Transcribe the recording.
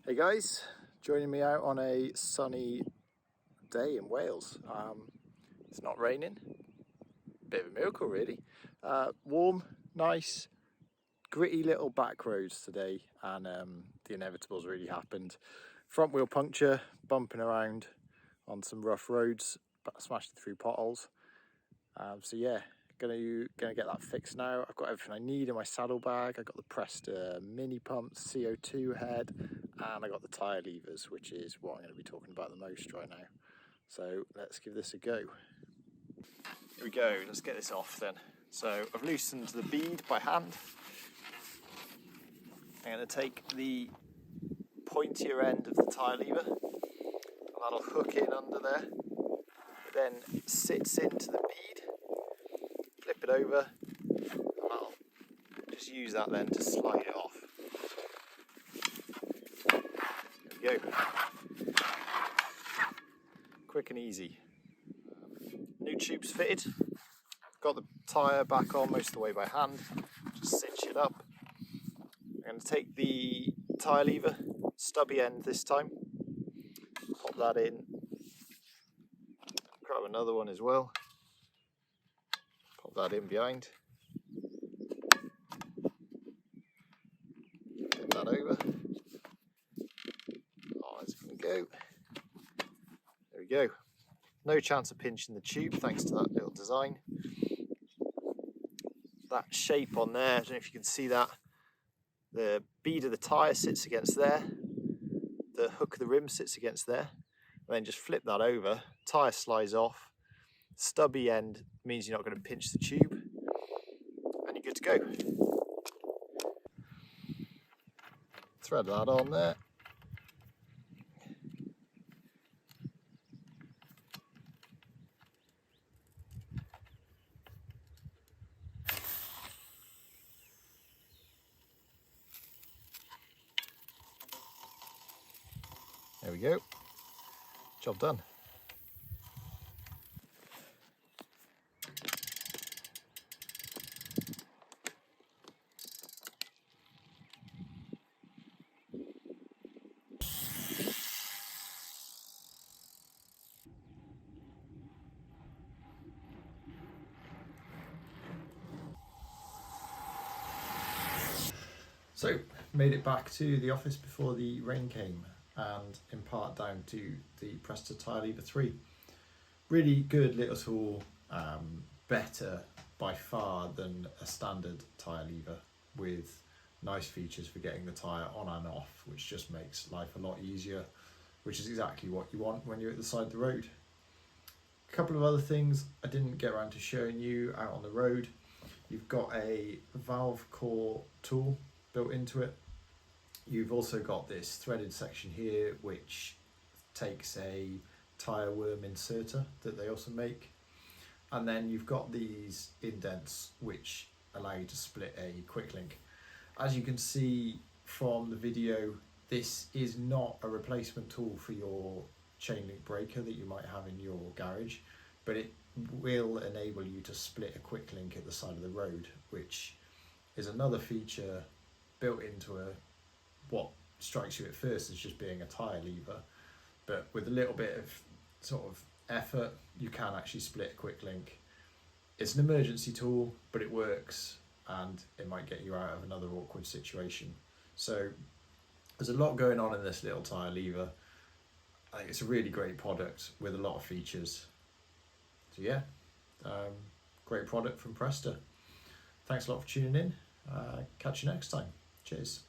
Hey guys, joining me out on a sunny day in Wales. It's not raining, bit of a miracle really. Warm, nice, gritty little back roads today, and the inevitables really happened. Front wheel puncture, bumping around on some rough roads, but smashing through potholes. So yeah, gonna get that fixed now. I've got everything I need in my saddlebag. I got the Presta mini pumps, CO2 head, and I got the tyre levers, which is what I'm going to be talking about the most right now. So let's give this a go. Here we go, let's get this off then. So I've loosened the bead by hand. I'm going to take the pointier end of the tyre lever, and that'll hook in under there. It then sits into the bead, flip it over, and I'll just use that then to slide it off. There we go. Quick and easy. New tubes fitted. Got the tyre back on most of the way by hand. Just cinch it up. I'm going to take the tyre lever, stubby end this time. Pop that in. Grab another one as well. Pop that in behind. Flip that over. Oh, it's going to go. There we go. No chance of pinching the tube thanks to that little design. That shape on there, I don't know if you can see that. The bead of the tyre sits against there. The hook of the rim sits against there. And then just flip that over. Tyre slides off. Stubby end means you're not going to pinch the tube. And you're good to go. Thread that on there. There we go. Job done. So, made it back to the office before the rain came, and in part down to the PrestaLever III. Really good little tool, better by far than a standard tyre lever, with nice features for getting the tyre on and off, which just makes life a lot easier, which is exactly what you want when you're at the side of the road. A couple of other things I didn't get around to showing you out on the road. You've got a valve core tool built into it. You've also got this threaded section here which takes a tyre worm inserter that they also make, and then you've got these indents which allow you to split a Quik-link. As you can see from the video, this is not a replacement tool for your chain link breaker that you might have in your garage, but it will enable you to split a Quik-link at the side of the road, which is another feature built into what strikes you at first as just being a tyre lever, but with a little bit of sort of effort you can actually split a Quik-link. It's an emergency tool, but it works, and it might get you out of another awkward situation. So there's a lot going on in this little tyre lever. I think it's a really great product with a lot of features. So yeah, great product from Presta. Thanks a lot for tuning in. Catch you next time. Cheers.